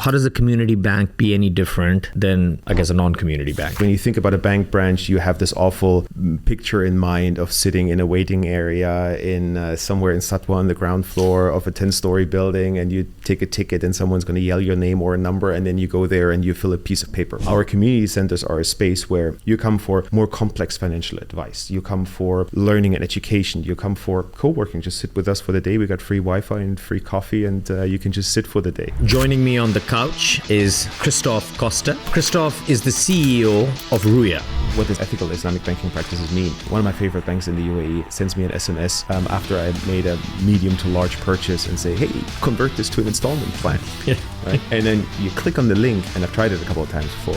how does a community bank be any different than, I guess, a non-community bank? When you think about a bank branch, you have this awful picture in mind of sitting in a waiting area in somewhere in Satwa on the ground floor of a 10-story building, and you take a ticket and someone's going to yell your name or a number, and then you go there and you fill a piece of paper. Our community centers are a space where you come for more complex financial advice. You come for learning and education. You come for co-working. Just sit with us for the day. We got free Wi-Fi and free coffee, and you can just sit for the day. Joining me on the couch is Christoph Koster. Christoph is the CEO of Ruya. What does ethical Islamic banking practices mean? One of my favorite banks in the UAE sends me an SMS after I made a medium to large purchase and say, hey, convert this to an installment plan. Yeah. Right? And then you click on the link, and I've tried it a couple of times for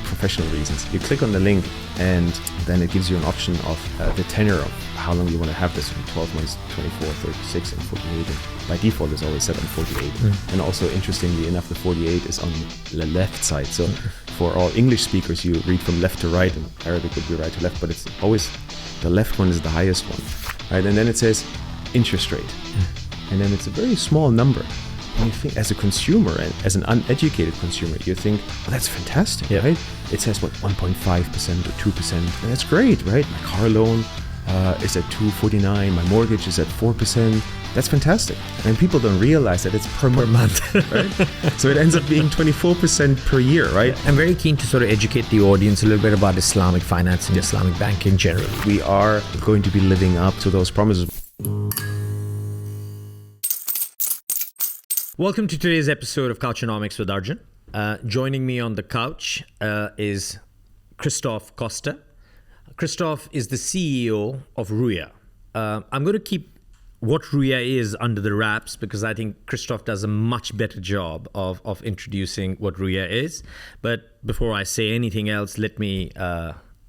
professional reasons. You click on the link, and then it gives you an option of the tenure of how long you want to have this, from 12 months, 24, 36, and 48. And by default, it's always set on 48. And also, interestingly enough, the 48 is on the left side. So for all English speakers, you read from left to right, and Arabic would be right to left, but it's always the left one is the highest one. Right? And then it says interest rate. And then it's a very small number. And you think, as a consumer and as an uneducated consumer, you think, well, that's fantastic, right? It says, 1.5% or 2%, and that's great, right? My car loan is at 2.49, my mortgage is at 4%. That's fantastic. And people don't realize that it's per month, right? So it ends up being 24% per year, right? I'm very keen to sort of educate the audience a little bit about Islamic finance and Islamic banking generally. We are going to be living up to those promises. Welcome to today's episode of Couchonomics with Arjun. Joining me on the couch is Christoph Koster. Christoph is the CEO of Ruya. I'm going to keep what Ruya is under the wraps because I think Christoph does a much better job of introducing what Ruya is. But before I say anything else, let me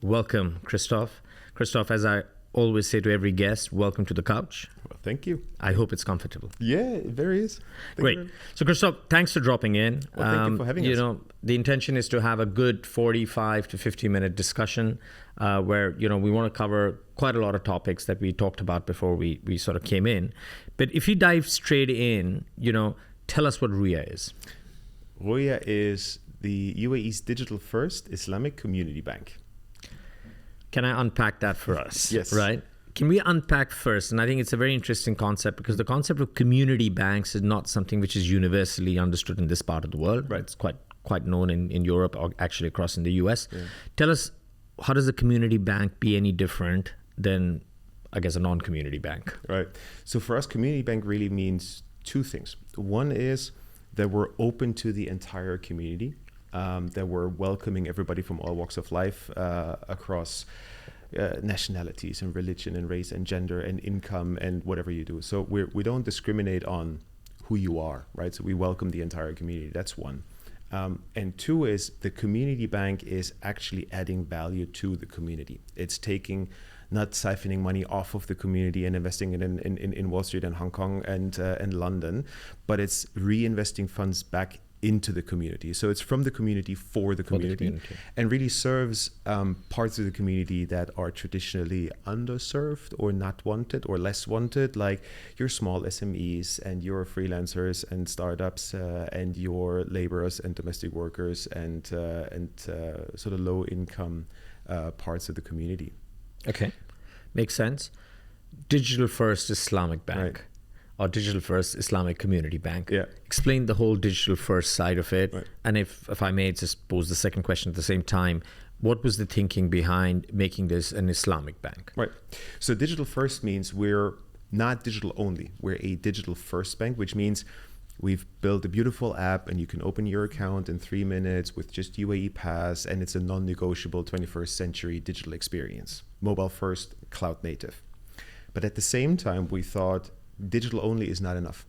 welcome Christoph. Christoph, as I always say to every guest, welcome to the couch. Well, thank you. I hope it's comfortable. Yeah, it very is. Great. So Christoph, thanks for dropping in. Well, thank you for having us. You know, the intention is to have a good 45 to 50-minute discussion where, you know, we want to cover quite a lot of topics that we talked about before we sort of came in. But if you dive straight in, you know, tell us what Ruya is. Ruya is the UAE's digital-first Islamic community bank. Can I unpack that for us? Yes. Right? Can we unpack first? And I think it's a very interesting concept because the concept of community banks is not something which is universally understood in this part of the world. Right. It's quite known in Europe or actually across in the US. Yeah. Tell us, how does a community bank be any different than, I guess, a non-community bank? Right. So for us, community bank really means two things. One is that we're open to the entire community, that we're welcoming everybody from all walks of life across nationalities and religion and race and gender and income and whatever you do. So we don't discriminate on who you are, right? So we welcome the entire community. That's one. And two is the community bank is actually adding value to the community. It's not siphoning money off of the community and investing it in Wall Street and Hong Kong and London, but it's reinvesting funds back into the community. So it's from the community for the community, and really serves parts of the community that are traditionally underserved or not wanted or less wanted, like your small SMEs and your freelancers and startups and your laborers and domestic workers and sort of low income parts of the community. Okay, makes sense. Digital first Islamic bank. Right. Or digital first Islamic community bank. Yeah. Explain the whole digital first side of it. Right. And if I may just pose the second question at the same time, what was the thinking behind making this an Islamic bank? Right. So digital first means we're not digital only. We're a digital first bank, which means we've built a beautiful app and you can open your account in 3 minutes with just UAE Pass, and it's a non-negotiable 21st century digital experience. Mobile first, cloud native. But at the same time, we thought digital only is not enough.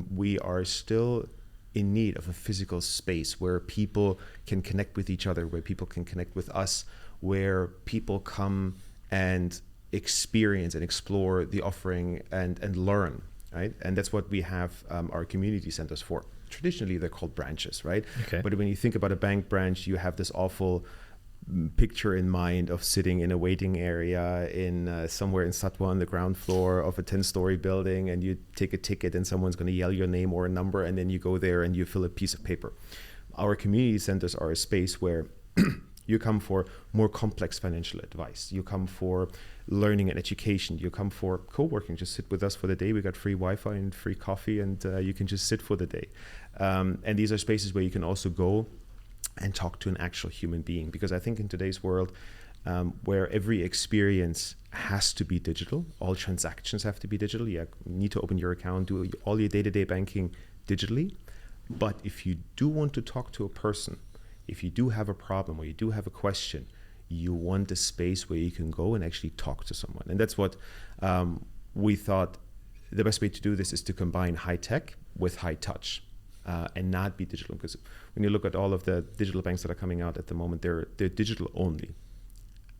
We are still in need of a physical space where people can connect with each other, where people can connect with us, where people come and experience and explore the offering and learn, right? And that's what we have our community centers for. Traditionally, they're called branches, right? Okay. But when you think about a bank branch, you have this awful picture in mind of sitting in a waiting area in somewhere in Satwa on the ground floor of a 10-story building, and you take a ticket and someone's going to yell your name or a number, and then you go there and you fill a piece of paper. Our community centers are a space where you come for more complex financial advice. You come for learning and education. You come for co-working. Just sit with us for the day. We got free Wi-Fi and free coffee, and you can just sit for the day. And these are spaces where you can also go and talk to an actual human being. Because I think in today's world, where every experience has to be digital, all transactions have to be digital. You need to open your account, do all your day-to-day banking digitally. But if you do want to talk to a person, if you do have a problem or you do have a question, you want a space where you can go and actually talk to someone. And that's what we thought the best way to do this is to combine high tech with high touch and not be digital. Because when you look at all of the digital banks that are coming out at the moment, they're digital only.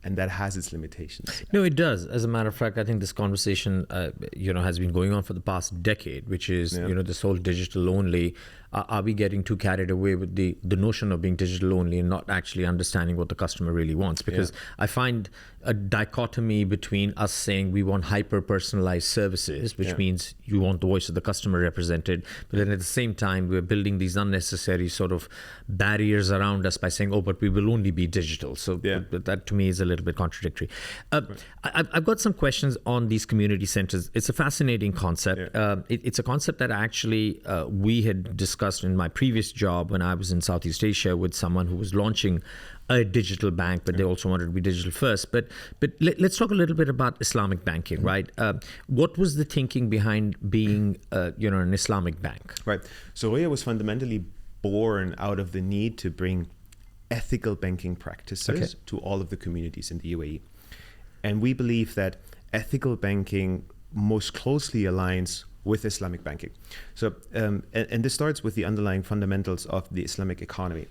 And that has its limitations. No, it does. As a matter of fact, I think this conversation, has been going on for the past decade, which is, this whole digital only. Are we getting too carried away with the notion of being digital only and not actually understanding what the customer really wants? Because I find a dichotomy between us saying we want hyper-personalized services, which means you want the voice of the customer represented, but then at the same time, we're building these unnecessary sort of barriers around us by saying, but we will only be digital. So that to me is a little bit contradictory. I've got some questions on these community centers. It's a fascinating concept. It's a concept that actually we had discussed in my previous job when I was in Southeast Asia with someone who was launching a digital bank, but they also wanted to be digital first. But let's talk a little bit about Islamic banking, right? What was the thinking behind being, an Islamic bank? Right. So Ruya was fundamentally born out of the need to bring ethical banking practices to all of the communities in the UAE. And we believe that ethical banking most closely aligns with Islamic banking. So, and this starts with the underlying fundamentals of the Islamic economy.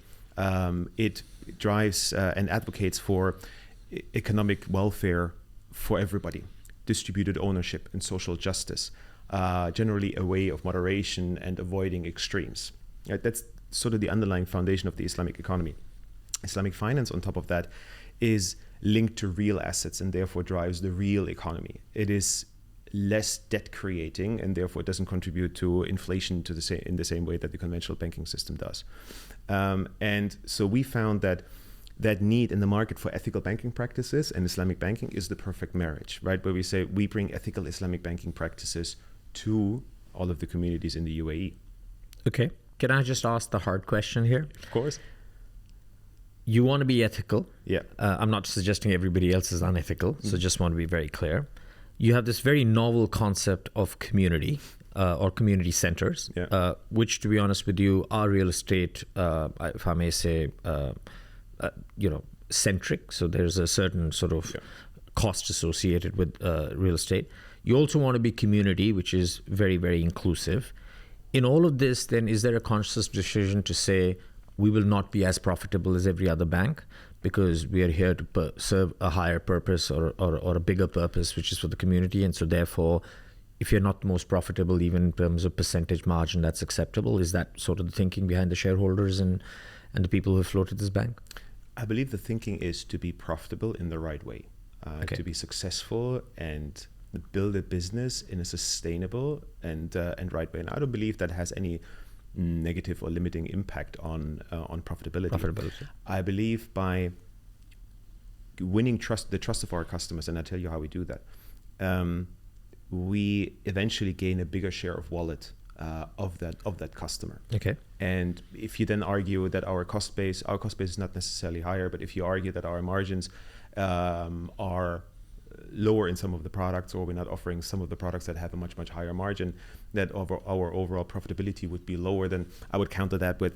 It drives and advocates for economic welfare for everybody, distributed ownership and social justice, generally a way of moderation and avoiding extremes. Right? That's sort of the underlying foundation of the Islamic economy. Islamic finance, on top of that, is linked to real assets and therefore drives the real economy. It is less debt creating and therefore it doesn't contribute to inflation in the same way that the conventional banking system does. And so we found that need in the market for ethical banking practices and Islamic banking is the perfect marriage, right? Where we say we bring ethical Islamic banking practices to all of the communities in the UAE. Okay. Can I just ask the hard question here? Of course. You want to be ethical. Yeah. I'm not suggesting everybody else is unethical, so just want to be very clear. You have this very novel concept of community or community centers, which, to be honest with you, are real estate, if I may say, centric. So there's a certain sort of cost associated with real estate. You also want to be community, which is very, very inclusive. In all of this, then, is there a conscious decision to say we will not be as profitable as every other bank, because we are here to serve a higher purpose or a bigger purpose, which is for the community. And so therefore, if you're not the most profitable, even in terms of percentage margin, that's acceptable. Is that sort of the thinking behind the shareholders and the people who have floated this bank? I believe the thinking is to be profitable in the right way, to be successful and build a business in a sustainable and right way. And I don't believe that has any negative or limiting impact on profitability. I believe by winning the trust of our customers, and I'll tell you how we do that, we eventually gain a bigger share of wallet of that customer. Okay. And if you then argue that our cost base is not necessarily higher, but if you argue that our margins are lower in some of the products, or we're not offering some of the products that have a much, much higher margin, that our overall profitability would be lower, then I would counter that with,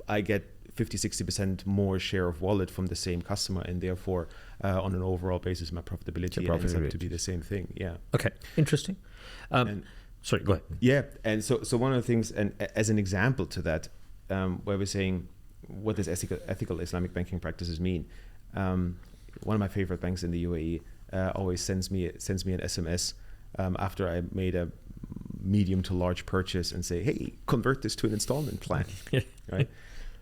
I get 50-60% more share of wallet from the same customer, and therefore on an overall basis my profitability ends up to be the same thing. Okay, interesting. Sorry, go ahead. And so one of the things, and as an example to that, where we're saying what does ethical Islamic banking practices mean, one of my favorite banks in the UAE always sends me an SMS after I made a medium to large purchase and say, hey, convert this to an installment plan. Right?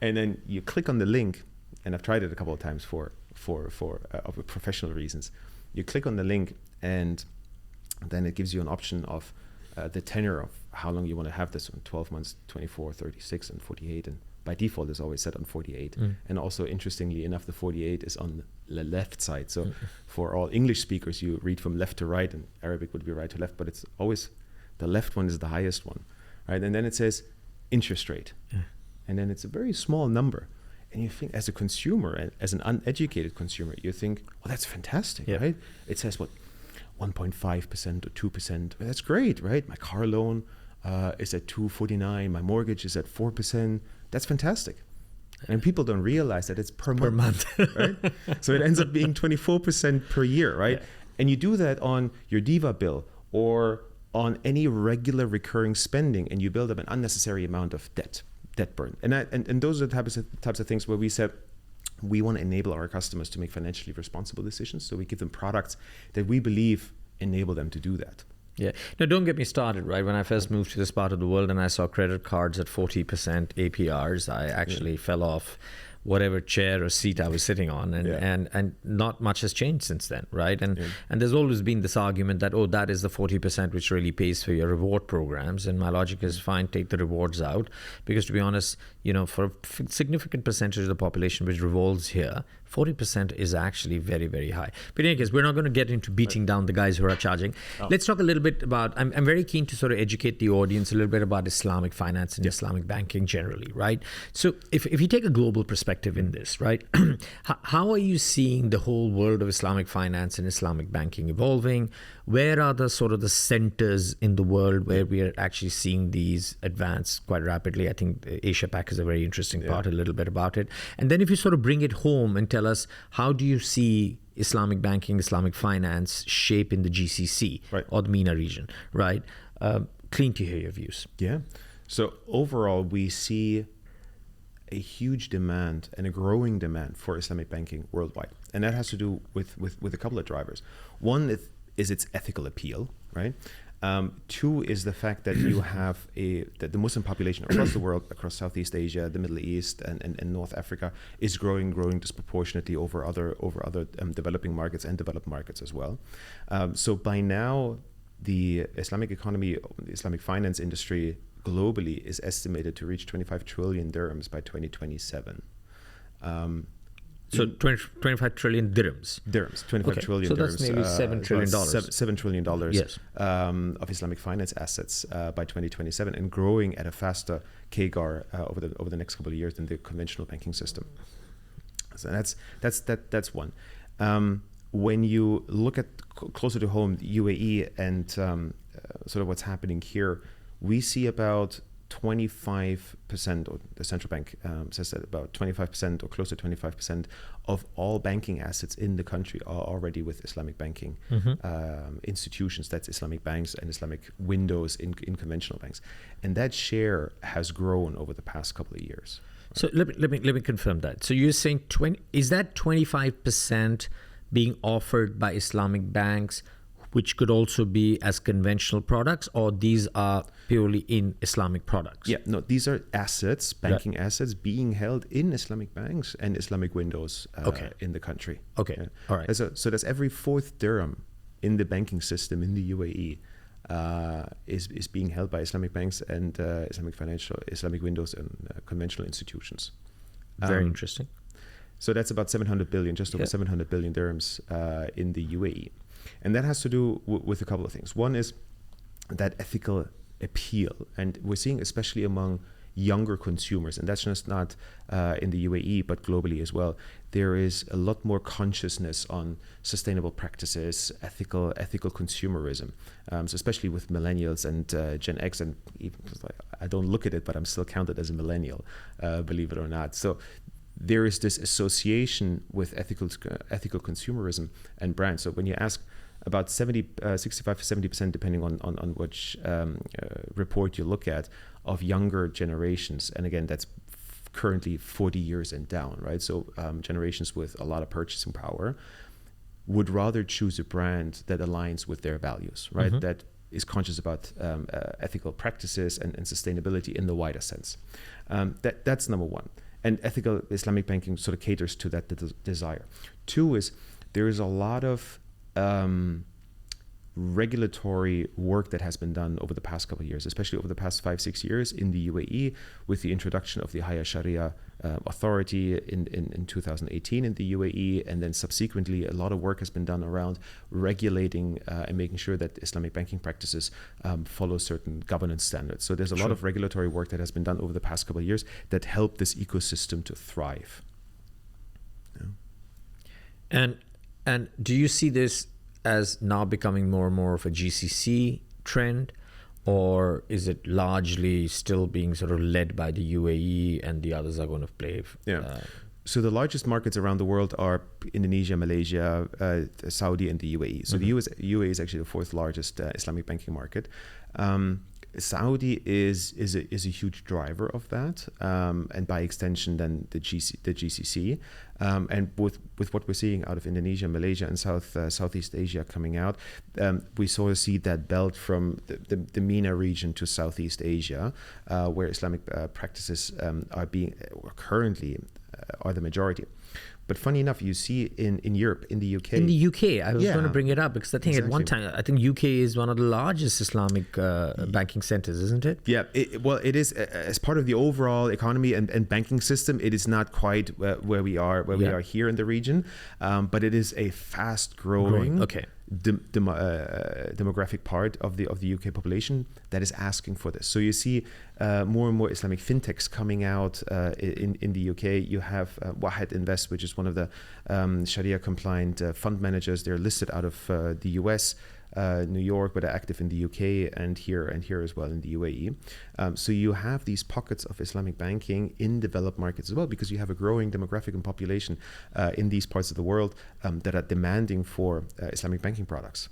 And then you click on the link and I've tried it a couple of times for professional reasons. You click on the link, and then it gives you an option of the tenure of how long you want to have this on: 12 months, 24, 36, and 48. And by default, it's always set on 48. And also, interestingly enough, the 48 is on the left side. So for all English speakers, you read from left to right, and Arabic would be right to left, but it's always the left one is the highest one, right? And then it says interest rate. And then it's a very small number. And you think, as a consumer, and as an uneducated consumer, you think, well, that's fantastic, right? It says, what, 1.5% or 2%. Well, that's great, right? My car loan is at 2.49. My mortgage is at 4%. That's fantastic. And people don't realize that it's per month. Right? So it ends up being 24% per year, right? And you do that on your Diva bill or on any regular recurring spending, and you build up an unnecessary amount of debt burn. And those are the types of things where we said we want to enable our customers to make financially responsible decisions. So we give them products that we believe enable them to do that. Yeah. Now, don't get me started, right? When I first moved to this part of the world and I saw credit cards at 40% APRs, I actually fell off whatever chair or seat I was sitting on, and not much has changed since then, right? And there's always been this argument that, oh, that is the 40% which really pays for your reward programs, and my logic is fine, take the rewards out, because to be honest, for a significant percentage of the population which revolves here, 40% is actually very, very high. But in any case, we're not going to get into beating down the guys who are charging. Let's talk a little bit about, I'm very keen to sort of educate the audience a little bit about Islamic finance and Islamic banking generally, right? So if you take a global perspective in this, right, how are you seeing the whole world of Islamic finance and Islamic banking evolving? Where are the sort of the centers in the world where we are actually seeing these advance quite rapidly? I think Asia Pac is a very interesting part, a little bit about it. And then if you sort of bring it home and tell us, how do you see Islamic banking, Islamic finance shape in the GCC or the MENA region, right? Keen to hear your views. Yeah. So overall, we see a huge demand and a growing demand for Islamic banking worldwide. And that has to do with a couple of drivers. One is its ethical appeal, right? Two is the fact that you have that the Muslim population across the world, across Southeast Asia, the Middle East, and North Africa, is growing disproportionately over other developing markets and developed markets as well. So by now, the Islamic economy, the Islamic finance industry globally is estimated to reach 25 trillion dirhams by 2027. So 25 trillion dirhams. 25 trillion so dirhams. So that's maybe $7 trillion. $7 trillion yes. Of Islamic finance assets by 2027, and growing at a faster CAGR over the next couple of years than the conventional banking system. So that's one. When you look at closer to home, the UAE, and sort of what's happening here, we see about 25%, or the central bank says that about 25% or close to 25% of all banking assets in the country are already with Islamic banking institutions. That's Islamic banks and Islamic windows in conventional banks. And that share has grown over the past couple of years. So let me confirm that. So you're saying is that 25% being offered by Islamic banks, which could also be as conventional products, or these are purely in Islamic products? Yeah, no, these are assets, banking assets being held in Islamic banks and Islamic windows in the country. Okay, all right. So that's every fourth dirham in the banking system in the UAE is being held by Islamic banks and Islamic windows and conventional institutions. Very interesting. So that's about 700 billion, just over 700 billion dirhams in the UAE. And that has to do with a couple of things. One is that ethical appeal. And we're seeing, especially among younger consumers, and that's just not in the UAE, but globally as well, there is a lot more consciousness on sustainable practices, ethical consumerism. So especially with millennials and Gen X, and even, I don't look at it, but I'm still counted as a millennial, believe it or not. So there is this association with ethical consumerism and brands. So when you ask about 65 to 70%, depending on which report you look at, of younger generations, and again, that's currently 40 years and down, right? So generations with a lot of purchasing power would rather choose a brand that aligns with their values, right? Mm-hmm. That is conscious about ethical practices and sustainability in the wider sense. That's number one. and ethical Islamic banking sort of caters to that desire. Two is there is a lot of regulatory work that has been done over the past couple of years, especially over the past 5-6 years in the UAE, with the introduction of the higher Sharia authority in 2018 in the UAE, and then subsequently a lot of work has been done around regulating and making sure that Islamic banking practices follow certain governance standards. So there's a lot of regulatory work that has been done over the past couple of years that help this ecosystem to thrive. Yeah. And do you see this as now becoming more and more of a GCC trend, or is it largely still being sort of led by the UAE and the others are going to play? So the largest markets around the world are Indonesia, Malaysia, Saudi, and the UAE. So the UAE is actually the fourth largest Islamic banking market. Saudi is a huge driver of that, and by extension, then the GCC. And with what we're seeing out of Indonesia, Malaysia, and Southeast Asia coming out, we sort of see that belt from the MENA region to Southeast Asia, where Islamic practices are currently the majority. But funny enough, you see in Europe, in the UK. In the UK, I was going to bring it up because I think at one time, I think UK is one of the largest Islamic banking centers, isn't it? Yeah, it is as part of the overall economy and banking system. It is not quite where we are here in the region, but it is a fast-growing demographic part of the UK population that is asking for this. So you see more and more Islamic fintechs coming out in the UK. You have Wahed Invest, which is one of the Sharia compliant fund managers. They're listed out of the US, New York, but are active in the UK and here as well in the UAE. So you have these pockets of Islamic banking in developed markets as well, because you have a growing demographic and population in these parts of the world that are demanding for Islamic banking products.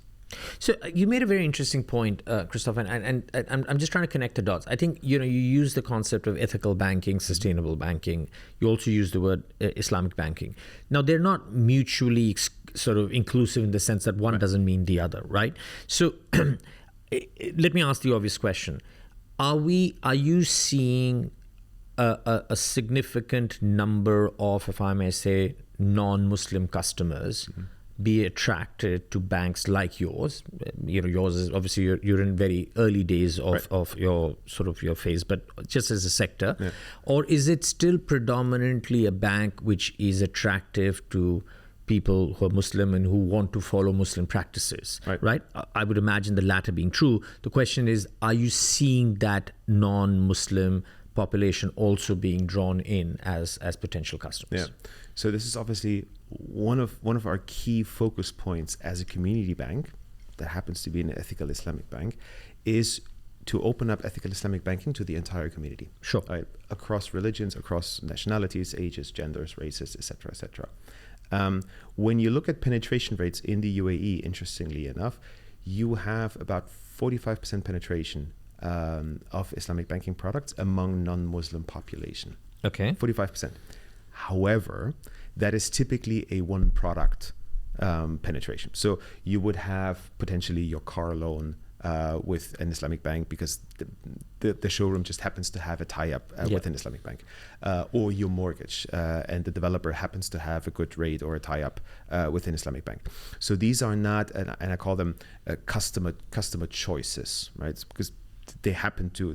So you made a very interesting point, Christoph, and I'm just trying to connect the dots. I think you use the concept of ethical banking, sustainable banking. You also use the word Islamic banking. Now they're not mutually sort of inclusive in the sense that one doesn't mean the other, right? So let me ask the obvious question: Are you seeing a significant number of, if I may say, non-Muslim customers be attracted to banks like yours? Yours is obviously you're in very early days of your sort of your phase, but just as a sector, or is it still predominantly a bank which is attractive to people who are Muslim and who want to follow Muslim practices, right? I would imagine the latter being true. The question is, are you seeing that non-Muslim population also being drawn in as potential customers? Yeah. So this is obviously one of our key focus points as a community bank that happens to be an ethical Islamic bank, is to open up ethical Islamic banking to the entire community. Sure. Across religions, across nationalities, ages, genders, races, etc., etc. When you look at penetration rates in the UAE, interestingly enough, you have about 45% penetration of Islamic banking products among non-Muslim population. Okay. 45%. However, that is typically a one product penetration. So you would have potentially your car loan with an Islamic bank because the showroom just happens to have a tie-up with an Islamic bank, or your mortgage and the developer happens to have a good rate or a tie-up with an Islamic bank. So these are not, and I call them customer choices, right? Because they happen to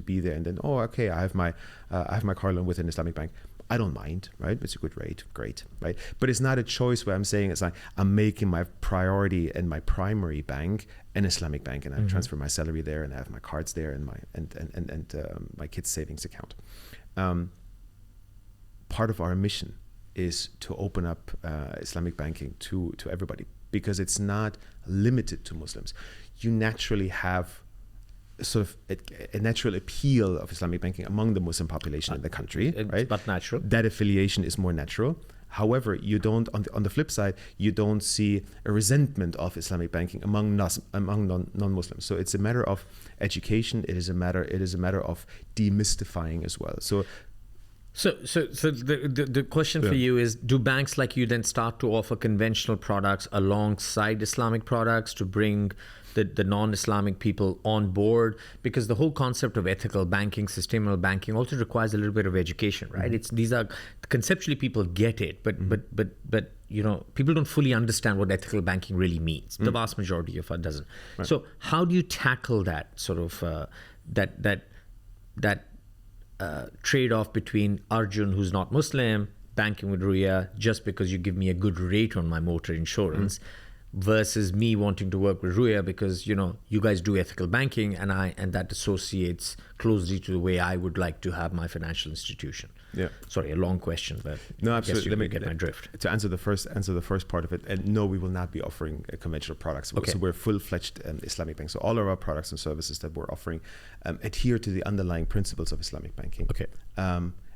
be there, and then I have my car loan with an Islamic bank. I don't mind, right? It's a good rate, great, right? But it's not a choice where I'm saying it's like I'm making my priority and my primary bank an Islamic bank, and I transfer my salary there, and I have my cards there, and my kids' savings account. Part of our mission is to open up Islamic banking to everybody, because it's not limited to Muslims. You naturally have sort of a natural appeal of Islamic banking among the Muslim population in the country, right? But natural. That affiliation is more natural. However, you don't, on the flip side, you don't see a resentment of Islamic banking among non-Muslims. So it's a matter of education. It is a matter of demystifying as well. So So the question for you is, do banks like you then start to offer conventional products alongside Islamic products to bring the non-Islamic people on board? Because the whole concept of ethical banking, sustainable banking also requires a little bit of education, right? These are conceptually people get it, but people don't fully understand what ethical banking really means. The vast majority of it doesn't. Right. So how do you tackle that sort of that trade-off between Arjun, who's not Muslim, banking with Ruya just because you give me a good rate on my motor insurance, versus me wanting to work with Ruya because you guys do ethical banking and that associates closely to the way I would like to have my financial institution. Yeah. Sorry, a long question, but no, absolutely. Let me get my drift. To answer the first part of it, and no, we will not be offering conventional products. Okay. So we're full-fledged Islamic bank. So all of our products and services that we're offering adhere to the underlying principles of Islamic banking. Okay.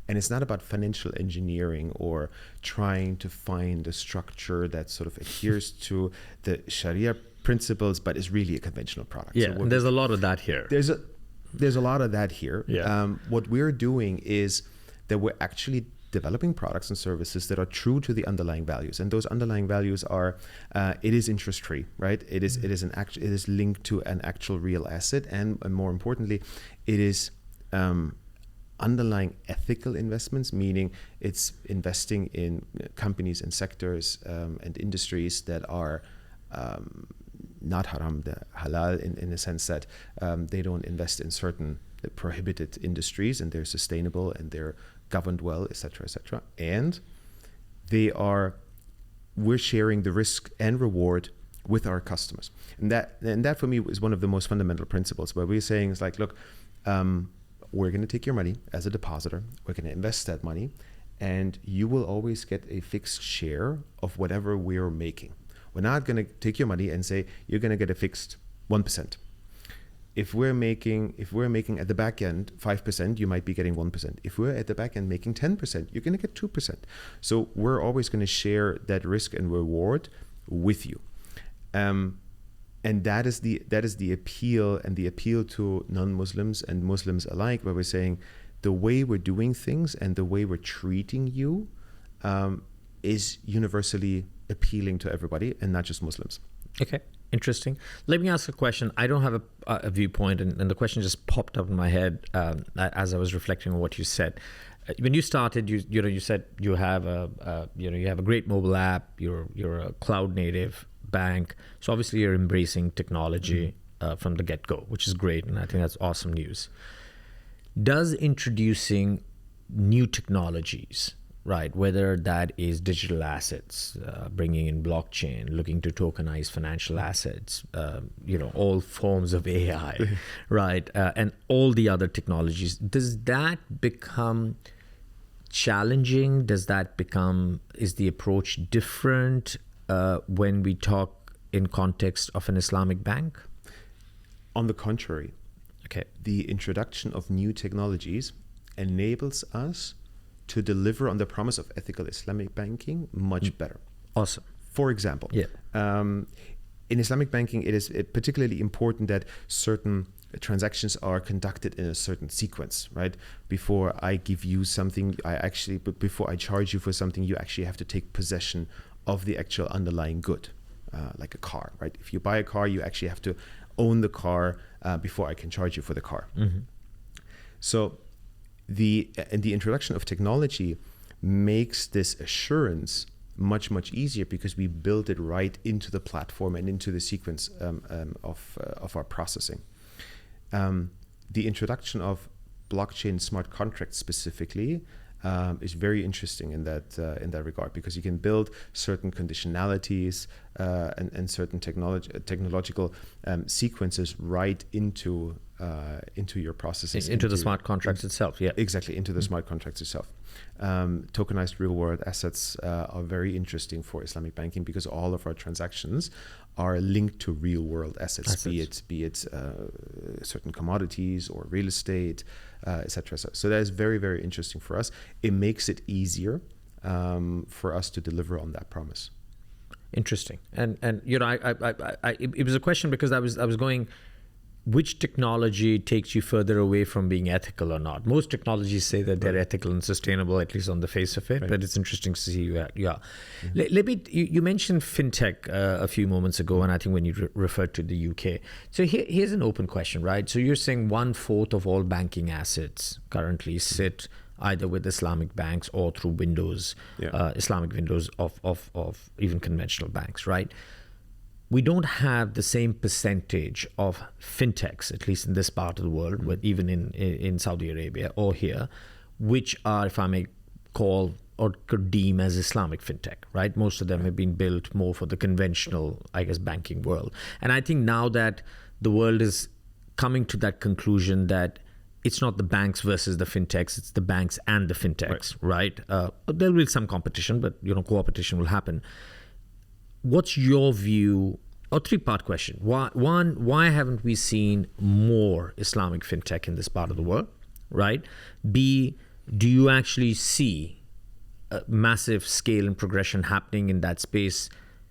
And it's not about financial engineering or trying to find a structure that sort of adheres to the Sharia principles, but is really a conventional product. Yeah, so there's a lot of that here. There's a lot of that here. Yeah. What we're doing is that we're actually developing products and services that are true to the underlying values, and those underlying values are it is interest free, right? It is linked to an actual real asset, and more importantly, it is underlying ethical investments, meaning it's investing in companies and sectors and industries that are not haram, halal in the sense that they don't invest in certain prohibited industries, and they're sustainable and they're governed well, etc., etc. And we're sharing the risk and reward with our customers, and that for me is one of the most fundamental principles, where we're saying is like, look, we're going to take your money as a depositor, we're going to invest that money, and you will always get a fixed share of whatever we're making. We're not going to take your money and say you're going to get a fixed 1%. If we're making at the back end 5%, you might be getting 1%. If we're at the back end making 10%, you're going to get 2%. So we're always going to share that risk and reward with you. And that is the appeal, and the appeal to non-Muslims and Muslims alike, where we're saying the way we're doing things and the way we're treating you is universally appealing to everybody, and not just Muslims. Okay, interesting. Let me ask a question. I don't have a viewpoint, and the question just popped up in my head as I was reflecting on what you said. When you started, you said you have a great mobile app. You're a cloud native bank, so obviously you're embracing technology from the get-go, which is great, and I think that's awesome news. Does introducing new technologies, right, whether that is digital assets, bringing in blockchain, looking to tokenize financial assets, all forms of AI, right, and all the other technologies, does that become challenging? Is the approach different when we talk in context of an Islamic bank? On the contrary. Okay. The introduction of new technologies enables us to deliver on the promise of ethical Islamic banking much better. Awesome. For example, in Islamic banking, it is particularly important that certain transactions are conducted in a certain sequence, right? Before I give you something, before I charge you for something, you actually have to take possession of the actual underlying good, like a car, right? If you buy a car, you actually have to own the car before I can charge you for the car. Mm-hmm. So the introduction of technology makes this assurance much, much easier, because we build it right into the platform and into the sequence of our processing. The introduction of blockchain smart contracts specifically is very interesting in that regard, because you can build certain conditionalities and certain technological sequences right into your processes, into the smart contracts itself. Yeah, exactly, into the smart contracts itself. Tokenized real world assets are very interesting for Islamic banking, because all of our transactions are linked to real world assets. be it certain commodities or real estate, etc. So that is very, very interesting for us. It makes it easier for us to deliver on that promise. Interesting. And it was a question because I was going, which technology takes you further away from being ethical or not? Most technologies say that they're ethical and sustainable, at least on the face of it, but it's interesting to see you. Yeah. You mentioned fintech a few moments ago, and I think when you referred to the UK. So here's an open question, right? So you're saying 1/4 of all banking assets currently sit either with Islamic banks or through windows, Islamic windows of even conventional banks, right? We don't have the same percentage of fintechs, at least in this part of the world, even in Saudi Arabia or here, which are, if I may call or could deem as Islamic fintech, right? Most of them have been built more for the conventional, I guess, banking world. And I think now that the world is coming to that conclusion that it's not the banks versus the fintechs, it's the banks and the fintechs, right? There will be some competition, but competition will happen. What's your view, or three-part question. Why haven't we seen more Islamic fintech in this part of the world, right? B, do you actually see a massive scale and progression happening in that space,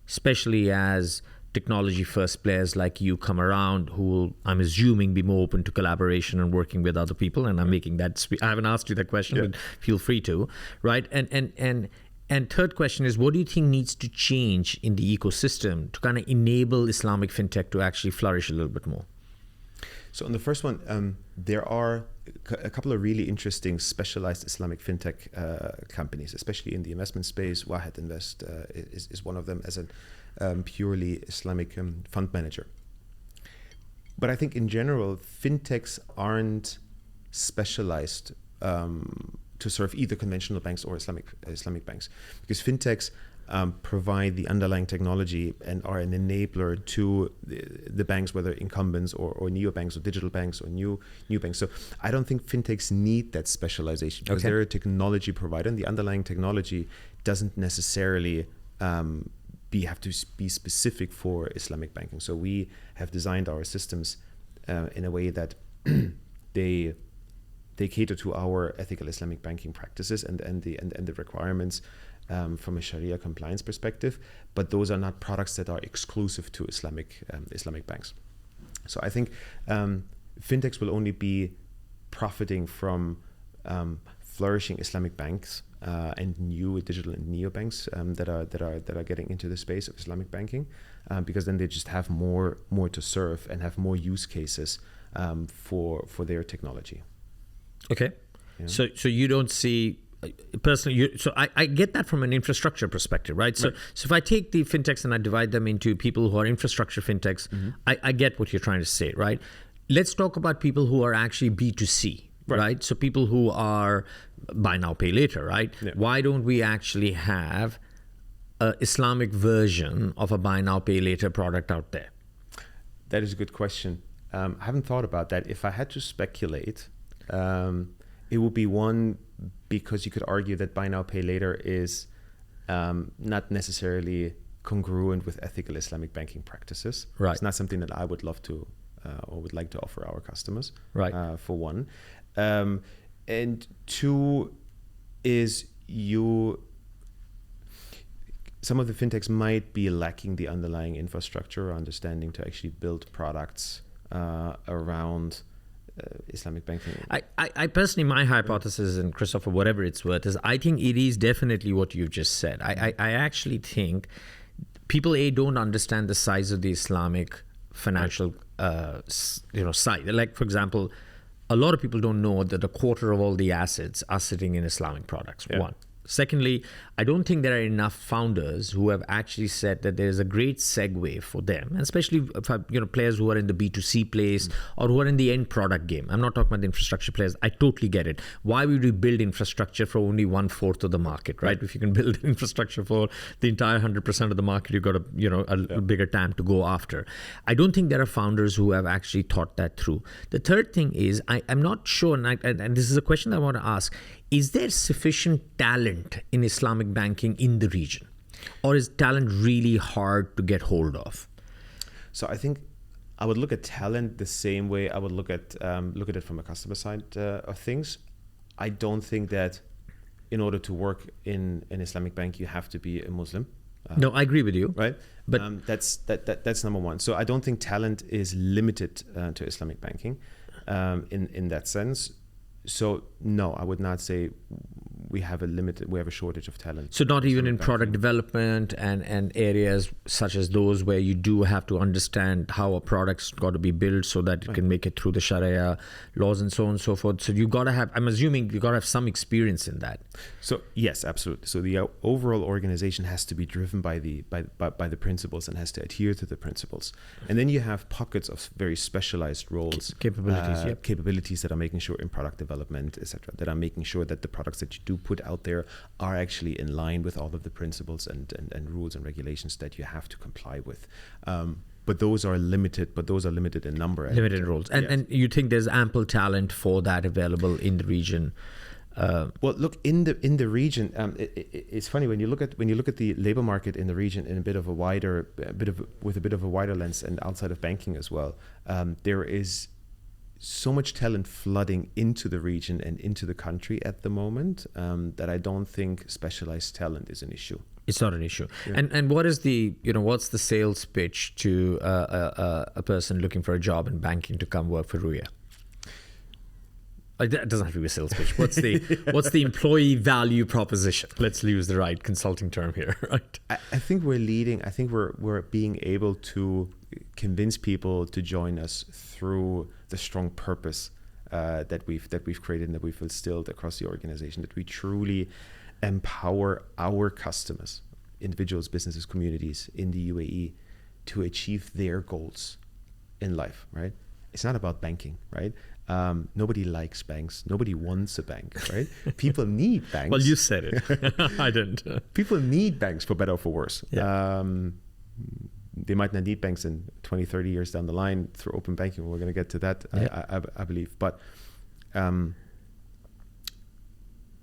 especially as technology-first players like you come around, who will, I'm assuming, be more open to collaboration and working with other people? And I'm making that, I haven't asked you that question, but feel free to, right? And third question is, what do you think needs to change in the ecosystem to kind of enable Islamic fintech to actually flourish a little bit more? So on the first one, there are a couple of really interesting specialized Islamic fintech companies, especially in the investment space. Wahed Invest is one of them as a purely Islamic fund manager. But I think in general, fintechs aren't specialized to serve either conventional banks or Islamic banks, because fintechs provide the underlying technology and are an enabler to the banks, whether incumbents or neobanks or digital banks or new banks. So I don't think fintechs need that specialization, because they're a technology provider, and the underlying technology doesn't necessarily have to be specific for Islamic banking. So we have designed our systems in a way that they cater to our ethical Islamic banking practices and the requirements from a Sharia compliance perspective, but those are not products that are exclusive to Islamic banks. So I think fintechs will only be profiting from flourishing Islamic banks and new digital and neobanks that are getting into the space of Islamic banking, because then they just have more to serve and have more use cases for their technology. Okay, yeah. So you don't see personally. So I get that from an infrastructure perspective, right? So if I take the fintechs and I divide them into people who are infrastructure fintechs, I get what you're trying to say, right? Let's talk about people who are actually B2C, right? So people who are buy now, pay later, right? Yeah. Why don't we actually have an Islamic version of a buy now, pay later product out there? That is a good question. I haven't thought about that. If I had to speculate, it would be one, because you could argue that buy now, pay later is not necessarily congruent with ethical Islamic banking practices. Right. It's not something that I would love to or would like to offer our customers, for one. And two is some of the fintechs might be lacking the underlying infrastructure or understanding to actually build products around Islamic banking. I personally, my hypothesis, and Christoph, whatever it's worth, is I think it is definitely what you've just said. I actually think people don't understand the size of the Islamic financial side. Like, for example, a lot of people don't know that a quarter of all the assets are sitting in Islamic products. One. Secondly, I don't think there are enough founders who have actually said that there's a great segue for them, and especially for, players who are in the B2C place or who are in the end product game. I'm not talking about the infrastructure players. I totally get it. Why would we build infrastructure for only 1/4 of the market, right? If you can build infrastructure for the entire 100% of the market, you've got a bigger TAM to go after. I don't think there are founders who have actually thought that through. The third thing is, I'm not sure, and this is a question I want to ask, is there sufficient talent in Islamic banking in the region? Or is talent really hard to get hold of? So I think I would look at talent the same way I would look at it from a customer side of things. I don't think that in order to work in an Islamic bank, you have to be a Muslim. No, I agree with you. Right? But that's number one. So I don't think talent is limited to Islamic banking in that sense. So no, I would not say we have a shortage of talent. So not even in Islamic product banking. development and areas such as those where you do have to understand how a product's got to be built so that it can make it through the Sharia laws and so on and so forth. So you got to have, I'm assuming you got to have some experience in that. So yes, absolutely. So the overall organization has to be driven by the principles and has to adhere to the principles. And then you have pockets of very specialized roles, capabilities that are making sure in product development, etc., that are making sure that the products that you do put out there are actually in line with all of the principles and rules and regulations that you have to comply with. But those are limited in number. Limited roles. And you think there's ample talent for that available in the region? Well, look, in the region, it's funny when you look at the labor market in the region in with a bit of a wider lens and outside of banking as well. There is so much talent flooding into the region and into the country at the moment that I don't think specialized talent is an issue. It's not an issue. Yeah. And what is what's the sales pitch to a person looking for a job in banking to come work for Ruya? It doesn't have to be a sales pitch. What's the employee value proposition? Let's use the right consulting term here, right? I think we're leading. I think we're being able to convince people to join us through the strong purpose that we've created and that we've instilled across the organization. That we truly empower our customers, individuals, businesses, communities in the UAE to achieve their goals in life. Right? It's not about banking, right? Nobody likes banks. Nobody wants a bank, right? People need banks. Well, you said it. I didn't. People need banks for better or for worse. Yeah. They might not need banks in 20, 30 years down the line through open banking. We're going to get to that, yeah. I believe. But the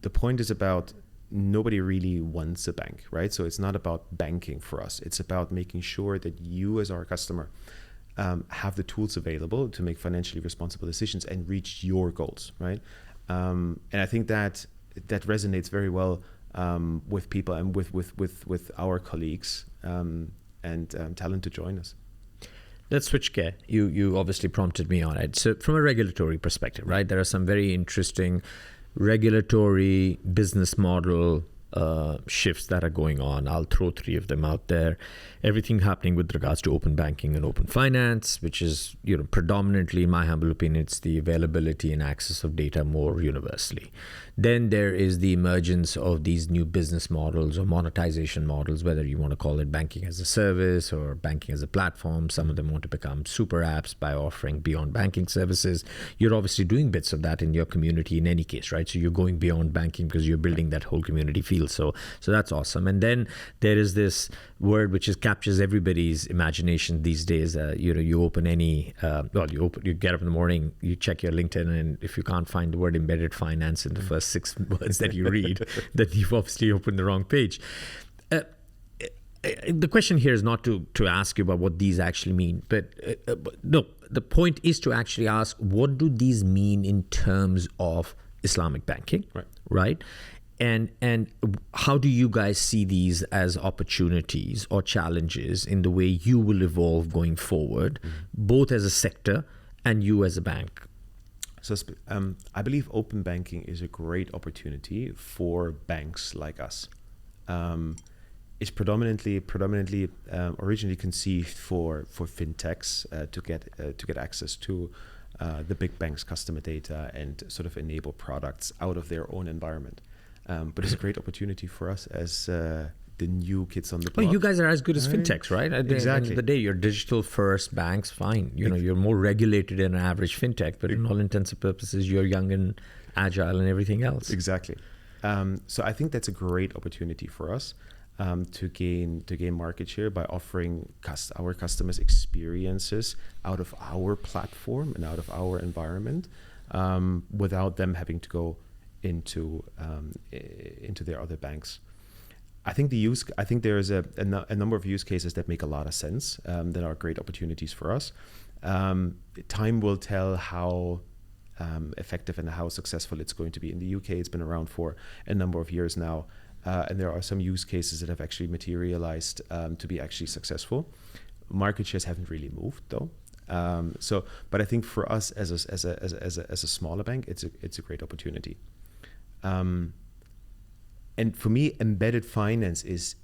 point is about nobody really wants a bank, right? So it's not about banking for us. It's about making sure that you as our customer have the tools available to make financially responsible decisions and reach your goals, right? And I think that resonates very well with people and with our colleagues and talent to join us. Let's switch gear. You obviously prompted me on it. So from a regulatory perspective, right, there are some very interesting regulatory business model shifts that are going on. I'll throw three of them out there. Everything happening with regards to open banking and open finance, which is, predominantly, in my humble opinion, it's the availability and access of data more universally. Then there is the emergence of these new business models or monetization models, whether you want to call it banking as a service or banking as a platform. Some of them want to become super apps by offering beyond banking services. You're obviously doing bits of that in your community in any case, right? So you're going beyond banking because you're building that whole community feel. So that's awesome. And then there is this word which captures everybody's imagination these days. You open any, you get up in the morning, you check your LinkedIn, and if you can't find the word embedded finance in the first 6 words that you read, then you've obviously opened the wrong page. The question here is not to ask you about what these actually mean, but no, the point is to actually ask, what do these mean in terms of Islamic banking, right? And how do you guys see these as opportunities or challenges in the way you will evolve going forward, both as a sector and you as a bank? So I believe open banking is a great opportunity for banks like us. It's predominantly originally conceived for fintechs to get access to the big banks' customer data and sort of enable products out of their own environment. But it's a great opportunity for us as the new kids on the block. Well, you guys are as good as fintechs, right? At the Exactly. end of the day, you're digital first banks, fine. You're more regulated than an average fintech, but in all intents and purposes, you're young and agile and everything else. Exactly. So I think that's a great opportunity for us to gain market share by offering our customers experiences out of our platform and out of our environment without them having to go into their other banks. I think there is a number of use cases that make a lot of sense that are great opportunities for us. Time will tell how effective and how successful it's going to be. In the UK, it's been around for a number of years now. and there are some use cases that have actually materialized to be actually successful. Market shares haven't really moved though. But I think for us as a smaller bank, it's a great opportunity. And for me, embedded finance is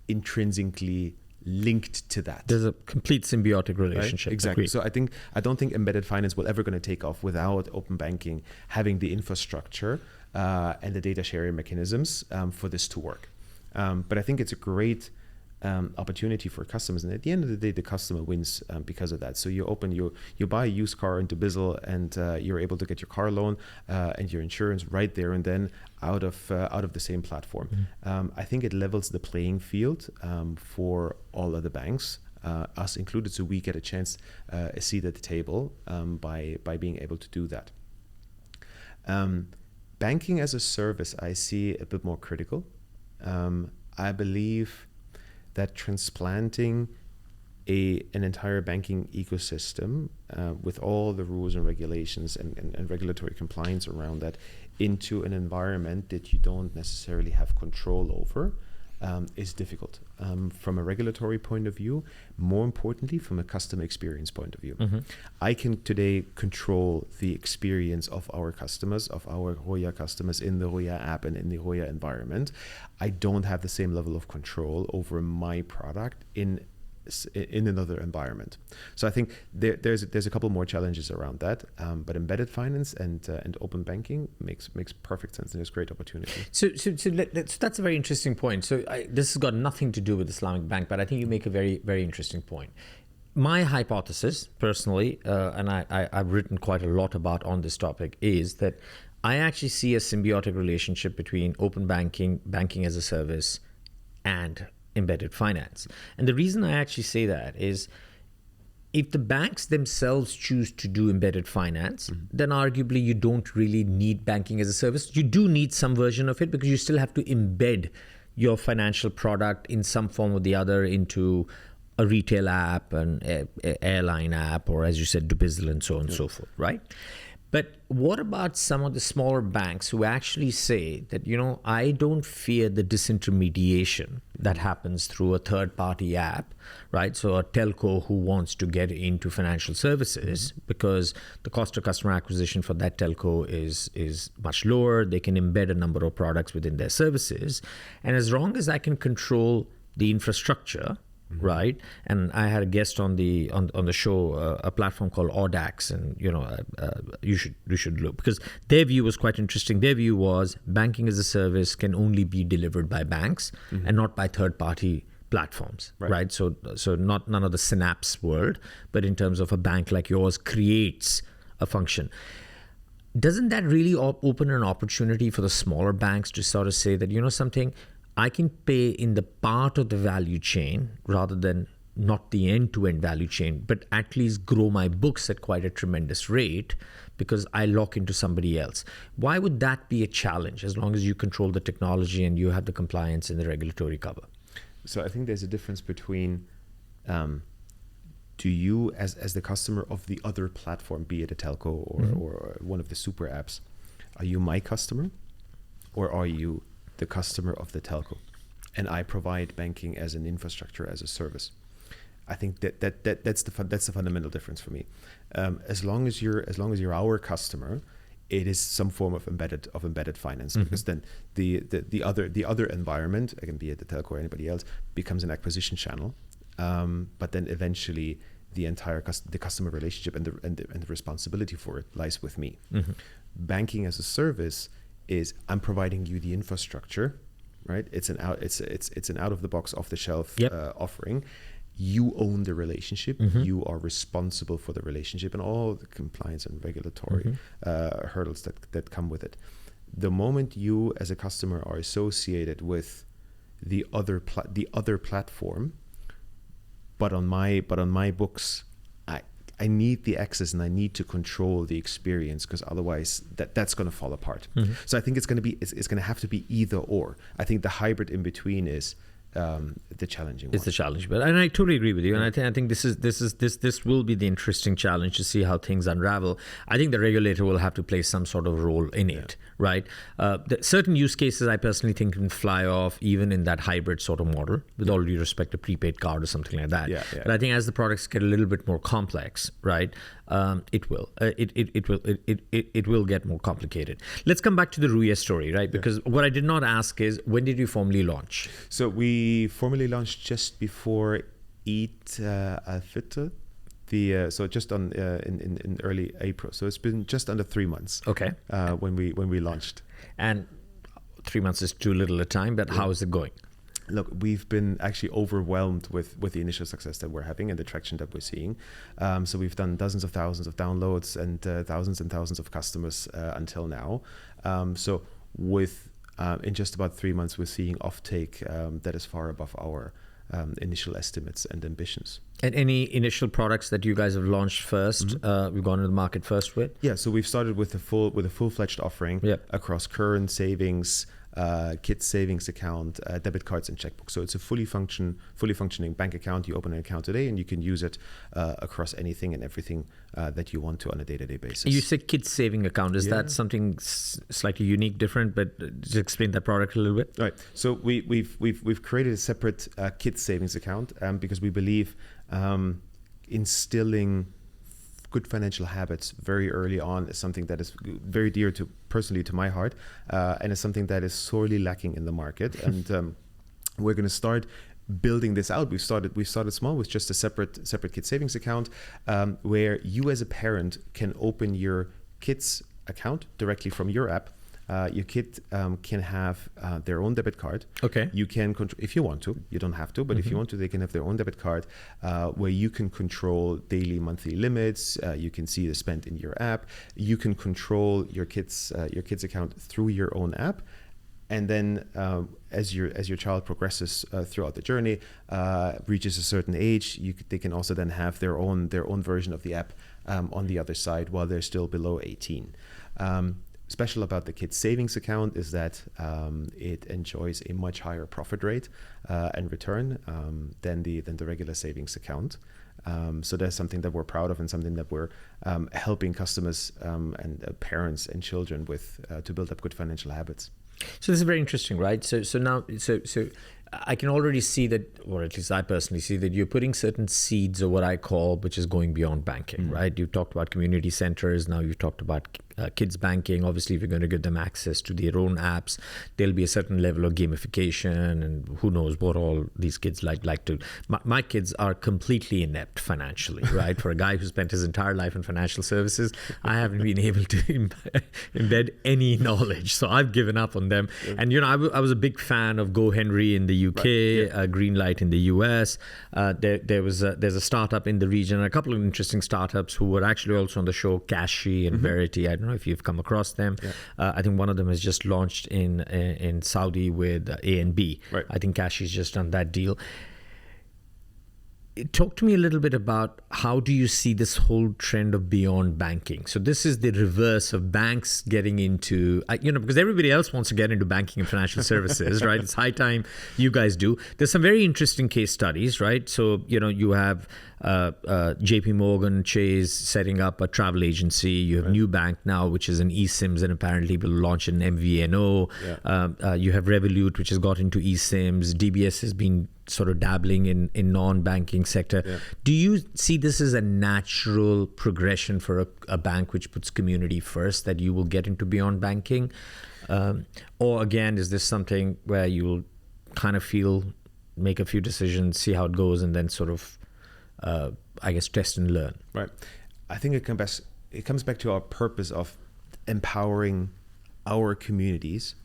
intrinsically linked to that. There's a complete symbiotic relationship. Right? Exactly. Agreed. So I don't think embedded finance will ever going to take off without open banking having the infrastructure and the data sharing mechanisms for this to work. But I think it's a great opportunity for customers, and at the end of the day, the customer wins because of that. So you buy a used car into Bizzle, and you're able to get your car loan and your insurance right there and then out of the same platform. I think it levels the playing field for all other banks, us included, so we get a chance, a seat at the table by being able to do that. Banking as a service, I see a bit more critical. I believe that transplanting an entire banking ecosystem with all the rules and regulations and regulatory compliance around that into an environment that you don't necessarily have control over is difficult from a regulatory point of view, more importantly from a customer experience point of view. I can today control the experience of our customers, of our Ruya customers in the Ruya app and in the Ruya environment. I don't have the same level of control over my product in another environment. So I think there's a couple more challenges around that, but embedded finance and open banking makes perfect sense, and there's great opportunity. So that's a very interesting point. So this has got nothing to do with Islamic Bank, but I think you make a very, very interesting point. My hypothesis, personally, and I've written quite a lot about on this topic, is that I actually see a symbiotic relationship between open banking, banking as a service, and embedded finance. And the reason I actually say that is if the banks themselves choose to do embedded finance, then arguably you don't really need banking as a service. You do need some version of it because you still have to embed your financial product in some form or the other into a retail app, an airline app, or as you said, Dubizzle and so on and so forth, right? But what about some of the smaller banks who actually say that, I don't fear the disintermediation that happens through a third-party app, right? So a telco who wants to get into financial services because the cost of customer acquisition for that telco is much lower. They can embed a number of products within their services. And as long as I can control the infrastructure, right? And I had a guest on the show, a platform called Audax, and you should look, because their view was quite interesting. Their view was banking as a service can only be delivered by banks and not by third-party platforms, right? So none of the Synapse world, but in terms of a bank like yours creates a function. Doesn't that really open an opportunity for the smaller banks to sort of say that, something, I can pay in the part of the value chain rather than not the end-to-end value chain, but at least grow my books at quite a tremendous rate because I lock into somebody else. Why would that be a challenge as long as you control the technology and you have the compliance and the regulatory cover? So I think there's a difference between do you as the customer of the other platform, be it a telco or one of the super apps, are you my customer or are you the customer of the telco, and I provide banking as an infrastructure as a service? I think that's the fundamental difference for me. As long as you're our customer, it is some form of embedded finance, because then the other environment, again, be it the telco or anybody else, becomes an acquisition channel. But then eventually the entire customer relationship and the responsibility for it lies with me. Banking as a service is I'm providing you the infrastructure, right? It's an out of the box, off the shelf offering. You own the relationship. You are responsible for the relationship and all the compliance and regulatory hurdles that come with it. The moment you as a customer are associated with the other platform, but on my books, I need the access and I need to control the experience, because otherwise that's going to fall apart. So I think it's going to have to be either or. I think the hybrid in between is the challenging one. It's the challenge, but and I totally agree with you. And I think this will be the interesting challenge to see how things unravel. I think the regulator will have to play some sort of role in it, right? Certain use cases I personally think can fly off even in that hybrid sort of model, with all due respect, a prepaid card or something like that. But I think as the products get a little bit more complex, right, it will get more complicated. Let's come back to the Ruya story, right? Because what I did not ask is, when did you formally launch? So we formally launched just before Eid al-Fitr, so just on in early April. So it's been just under 3 months. Okay. When we launched. And 3 months is too little a time, but how is it going? Look, we've been actually overwhelmed with the initial success that we're having and the traction that we're seeing. So we've done dozens of thousands of downloads and thousands of customers until now. So with in just about 3 months, we're seeing offtake that is far above our initial estimates and ambitions. And any initial products that you guys have launched first, we've gone to the market first with? Yeah, so we've started with a full-fledged offering across current savings, kids savings account, debit cards, and checkbooks. So it's a fully functioning bank account. You open an account today, and you can use it across anything and everything that you want to on a day-to-day basis. You said kids saving account. Is that something slightly unique, different? But just explain that product a little bit. Right. So we've created a separate kids savings account because we believe instilling good financial habits very early on is something that is very dear personally to my heart, and is something that is sorely lacking in the market. And we're going to start building this out. We've started small with just a separate kids savings account, where you as a parent can open your kids account directly from your app. Your kid can have their own debit card. Okay. You can control, if you want to. You don't have to, but if you want to, they can have their own debit card where you can control daily, monthly limits. You can see the spend in your app. You can control your kids' account through your own app. And then as your child progresses throughout the journey, reaches a certain age, they can also then have their own version of the app on the other side while they're still below 18. Special about the kids savings account is that it enjoys a much higher profit rate and return than the regular savings account. So that's something that we're proud of and something that we're helping customers and parents and children with to build up good financial habits. So this is very interesting, right? So now I can already see that, or at least I personally see that you're putting certain seeds of what I call, which is going beyond banking, right? You've talked about community centers. Now you've talked about kids banking. Obviously, if you're going to give them access to their own apps, there'll be a certain level of gamification, and who knows what all these kids like to. My kids are completely inept financially, right? For a guy who spent his entire life in financial services, I haven't been able to embed any knowledge. So I've given up on them. And, I was a big fan of Go Henry in the UK, Greenlight in the US. There's a startup in the region, and a couple of interesting startups who were actually also on the show, Cashy and Verity. I don't know if you've come across them. I think one of them has just launched in Saudi with A&B. Right. I think Cashy's just done that deal. Talk to me a little bit about how do you see this whole trend of beyond banking? So this is the reverse of banks getting into, because everybody else wants to get into banking and financial services, right? It's high time you guys do. There's some very interesting case studies, right? So, you have JP Morgan Chase setting up a travel agency. You have Nubank now, which is an eSIMs, and apparently will launch an MVNO. You have Revolut, which has got into eSIMs. DBS has been sort of dabbling in non-banking sector. Do you see this as a natural progression for a bank which puts community first, that you will get into beyond banking? Or again, is this something where you'll kind of make a few decisions, see how it goes, and then sort of test and learn? Right. I think it comes back to our purpose of empowering our communities,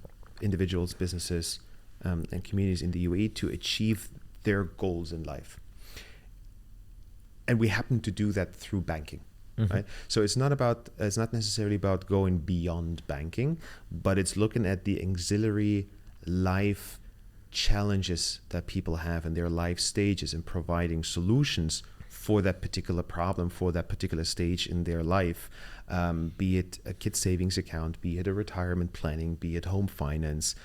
individuals, businesses, and communities in the UAE to achieve their goals in life. And we happen to do that through banking. Right? So it's not necessarily about going beyond banking, but it's looking at the auxiliary life challenges that people have in their life stages and providing solutions for that particular problem, for that particular stage in their life, be it a kid savings account, be it a retirement planning, be it home finance,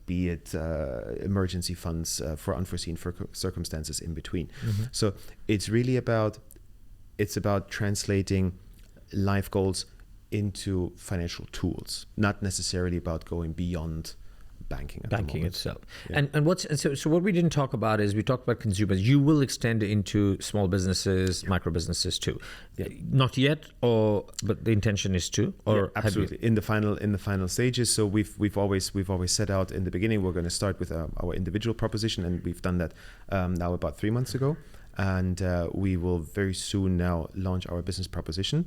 be it emergency funds for unforeseen circumstances in between. So it's really about translating life goals into financial tools, not necessarily about going beyond banking itself. Yeah. And so what we didn't talk about is we talked about consumers. You will extend into small businesses, micro businesses too. Yeah. Not yet, but the intention is to, or absolutely in the final stages. So we've always set out in the beginning we're going to start with our individual proposition, and we've done that now about 3 months ago. And we will very soon now launch our business proposition,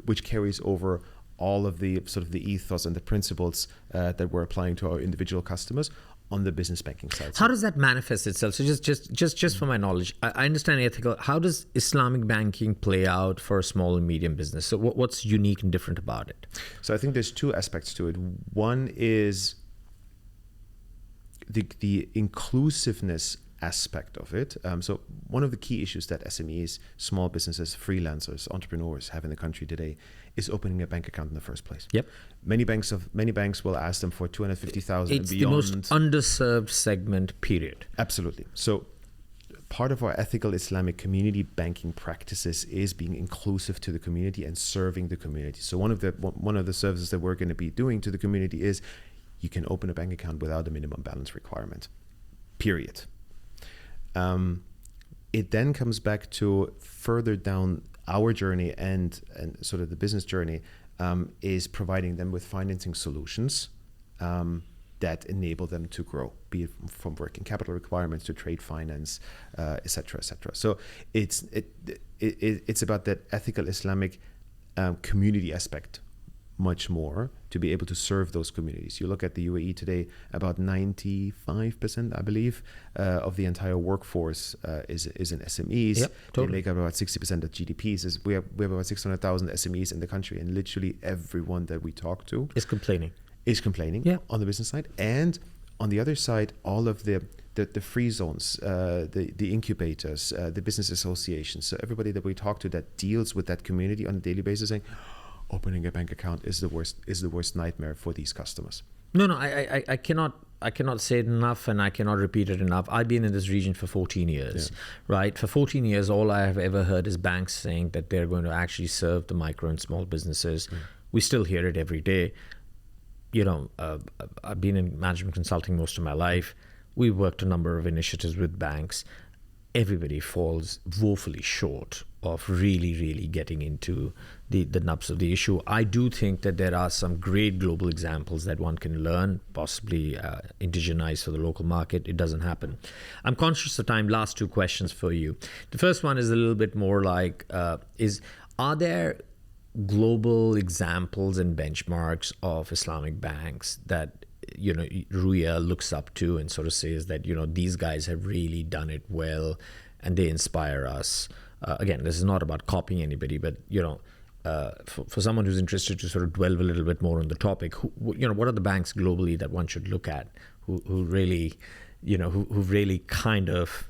which carries over all of the sort of the ethos and the principles that we're applying to our individual customers on the business banking side. How does that manifest itself? So just for my knowledge, I understand ethical. How does Islamic banking play out for a small and medium business? So what's unique and different about it? So I think there's two aspects to it. One is the inclusiveness aspect of it. So one of the key issues that SMEs, small businesses, freelancers, entrepreneurs have in the country today is opening a bank account in the first place. Yep. Many banks will ask them for 250,000 and beyond. It's the most underserved segment, period. Absolutely. So part of our ethical Islamic community banking practices is being inclusive to the community and serving the community. So one of the services that we're going to be doing to the community is you can open a bank account without a minimum balance requirement, period. It then comes back to further down our journey and sort of the business journey is providing them with financing solutions that enable them to grow, be it from working capital requirements to trade finance, et cetera, et cetera. So it's about that ethical Islamic community aspect much more to be able to serve those communities. You look at the UAE today, about 95%, I believe, of the entire workforce is in SMEs. Yep, totally. They make up about 60% of GDPs. We have about 600,000 SMEs in the country, and literally everyone that we talk to is complaining on the business side. And on the other side, all of the free zones, the incubators, the business associations. So everybody that we talk to that deals with that community on a daily basis saying, opening a bank account is the worst nightmare for these customers. No, I cannot say it enough, and I cannot repeat it enough. I've been in this region for 14 years, right? For 14 years, all I have ever heard is banks saying that they're going to actually serve the micro and small businesses. We still hear it every day. I've been in management consulting most of my life. We've worked a number of initiatives with banks. Everybody falls woefully short of really, really getting into the nubs of the issue. I do think that there are some great global examples that one can learn, possibly indigenize for the local market. It doesn't happen. I'm conscious of time. Last two questions for you. The first one is a little bit more like, are there global examples and benchmarks of Islamic banks that Ruya looks up to and sort of says that these guys have really done it well and they inspire us? Again, this is not about copying anybody, but for someone who's interested to sort of dwell a little bit more on the topic, what are the banks globally that one should look at who really, who've really kind of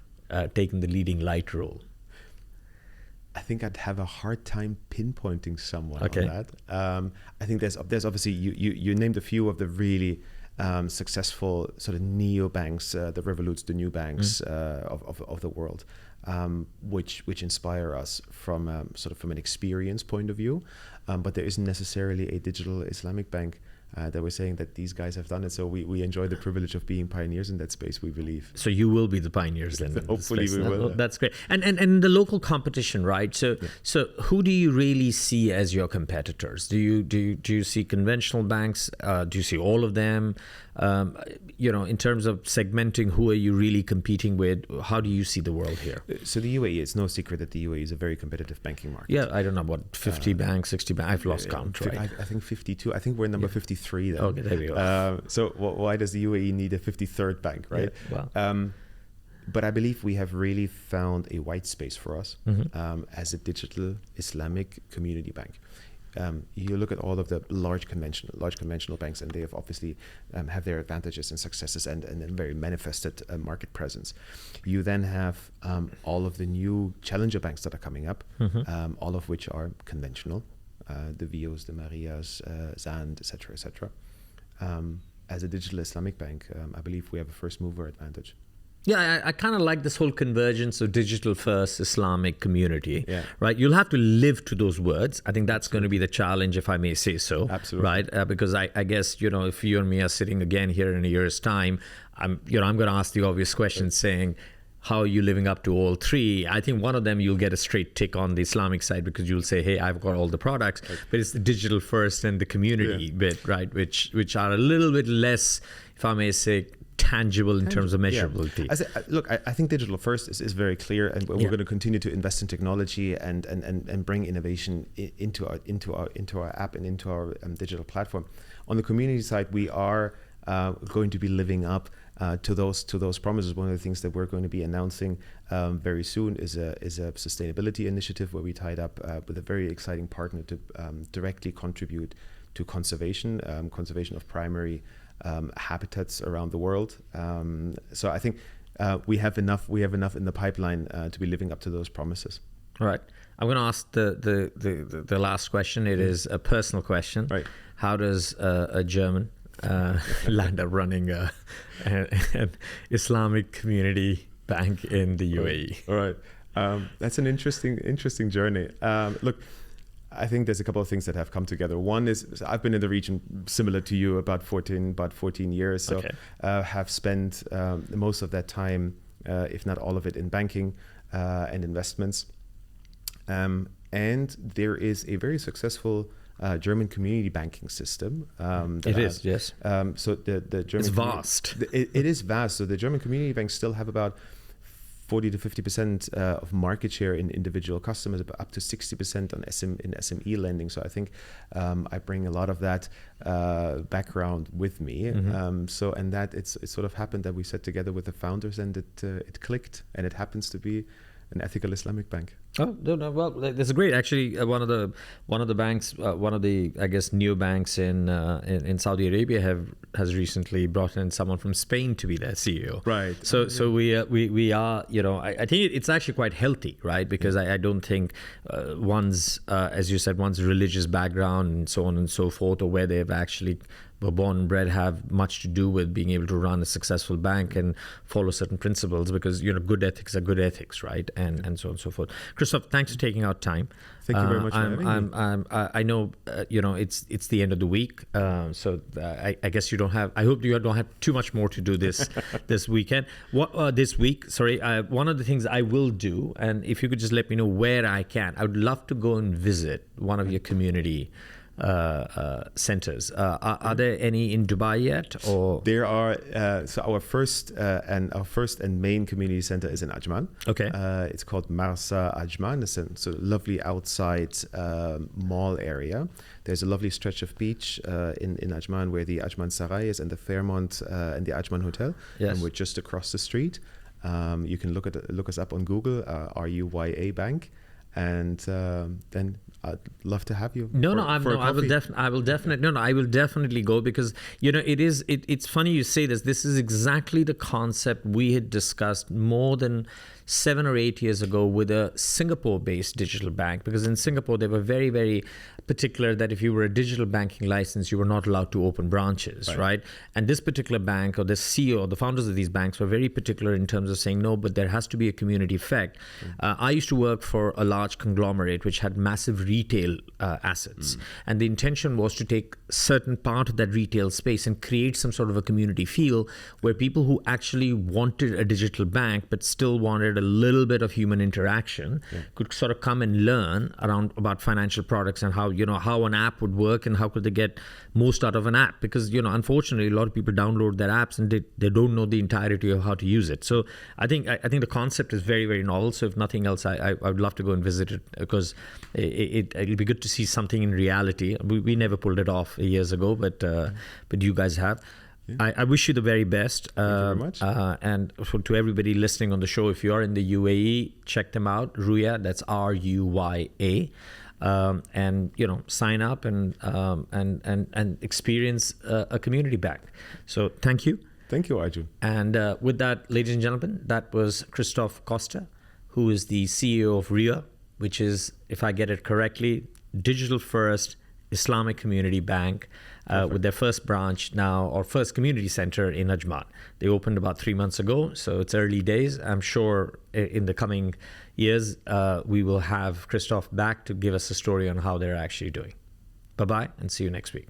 taken the leading light role? I think I'd have a hard time pinpointing someone on that. I think there's obviously you named a few of the really successful sort of neobanks, the Revoluts, the new banks of the world, which inspire us from sort of from an experience point of view. But there isn't necessarily a digital Islamic bank that we're saying that these guys have done it. So we enjoy the privilege of being pioneers in that space, we believe. So you will be the pioneers then. Hopefully we will. That's great. And the local competition, right? So who do you really see as your competitors? Do you see conventional banks? Do you see all of them? In terms of segmenting, who are you really competing with? How do you see the world here? So the UAE, it's no secret that the UAE is a very competitive banking market. Yeah, I don't know, what, 50 banks, 60 banks? I've lost count, right? I think 52. I think we're number 53 then. Okay, there we go. So why does the UAE need a 53rd bank, right? Yeah, wow. But I believe we have really found a white space for us as a digital Islamic community bank. you look at all of the large conventional banks, and they have obviously have their advantages and successes and a very manifested market presence. You then have all of the new challenger banks that are coming up, all of which are conventional, the Vios, the Marias, Zand, etc., etc. As a digital Islamic bank, I believe we have a first mover advantage. Yeah, I kind of like this whole convergence of digital first Islamic community, right? You'll have to live to those words. I think that's going to be the challenge, if I may say so. Absolutely. Right? Because I guess, if you and me are sitting again here in a year's time, I'm going to ask the obvious question saying, how are you living up to all three? I think one of them you'll get a straight tick on the Islamic side because you'll say, hey, I've got all the products, but it's the digital first and the community bit, right? Which are a little bit less, if I may say, tangible in terms of measurability. I think digital first is very clear, and we're going to continue to invest in technology and bring innovation into our app and into our digital platform. On the community side, we are going to be living up to those promises. One of the things that we're going to be announcing very soon is a sustainability initiative where we tied up with a very exciting partner to directly contribute to conservation of primary habitats around the world. So I think we have enough in the pipeline to be living up to those promises. All right. I'm going to ask the last question. It is a personal question. Right. How does a German land up running an Islamic community bank in the UAE? All right. That's an interesting journey. Look, I think there's a couple of things that have come together. One is I've been in the region similar to you about 14 years. So have spent most of that time, if not all of it, in banking and investments. And there is a very successful German community banking system. Yes. So the German it's vast. It is vast. So the German community banks still have about 40 to 50% of market share in individual customers, but up to 60% in SME lending. So I think I bring a lot of that background with me. And that it's sort of happened that we sat together with the founders and it clicked, and it happens to be an ethical Islamic bank. Oh no! Well, that's great. Actually, one of the banks, one of the I guess new banks in Saudi Arabia has recently brought in someone from Spain to be their CEO. Right. So we are I think it's actually quite healthy, right? Because I don't think one's as you said, one's religious background and so on and so forth, or where they've actually were born and bred have much to do with being able to run a successful bank and follow certain principles, because good ethics are good ethics, right? And so on and so forth. Christoph, thanks for taking out time. Thank you very much for having me. I know it's the end of the week, so I guess you don't have. I hope you don't have too much more to do this weekend. This week, sorry. One of the things I will do, and if you could just let me know where I can, I would love to go and visit one of your community centers. Are there any in Dubai yet? Or there are. So our first and main community center is in Ajman. Okay. It's called Marsa Ajman. It's a sort of lovely outside mall area. There's a lovely stretch of beach in Ajman where the Ajman Sarai is, and the Fairmont and the Ajman Hotel. Yes. And we're just across the street. You can look us up on Google, Ruya Bank, and then I'd love to have you. I will definitely go, because it's funny you say this. This is exactly the concept we had discussed more than 7 or 8 years ago with a Singapore-based digital bank, because in Singapore they were very, very particular that if you were a digital banking license, you were not allowed to open branches, right? And this particular bank, or the CEO, the founders of these banks, were very particular in terms of saying no, but there has to be a community effect. I used to work for a large conglomerate which had massive retail assets, and the intention was to take certain part of that retail space and create some sort of a community feel where people who actually wanted a digital bank but still wanted a little bit of human interaction could sort of come and learn about financial products and how an app would work and how could they get most out of an app, because unfortunately a lot of people download their apps and they don't know the entirety of how to use it. So I think the concept is very, very novel. So if nothing else, I would love to go and visit it, because it'll be good to see something in reality. We never pulled it off years ago, but you guys have. I wish you the very best. Thank you very much. And to everybody listening on the show, if you are in the UAE, check them out. Ruya, that's Ruya. and sign up and experience a community bank. So thank you. Thank you, Arjun. And with that, ladies and gentlemen, that was Christoph Koster, who is the CEO of Ruya, which is, if I get it correctly, digital first Islamic community bank with their first branch now, or first community center in Ajman. They opened about 3 months ago, so it's early days. I'm sure in the coming years, we will have Christoph back to give us a story on how they're actually doing. Bye-bye, and see you next week.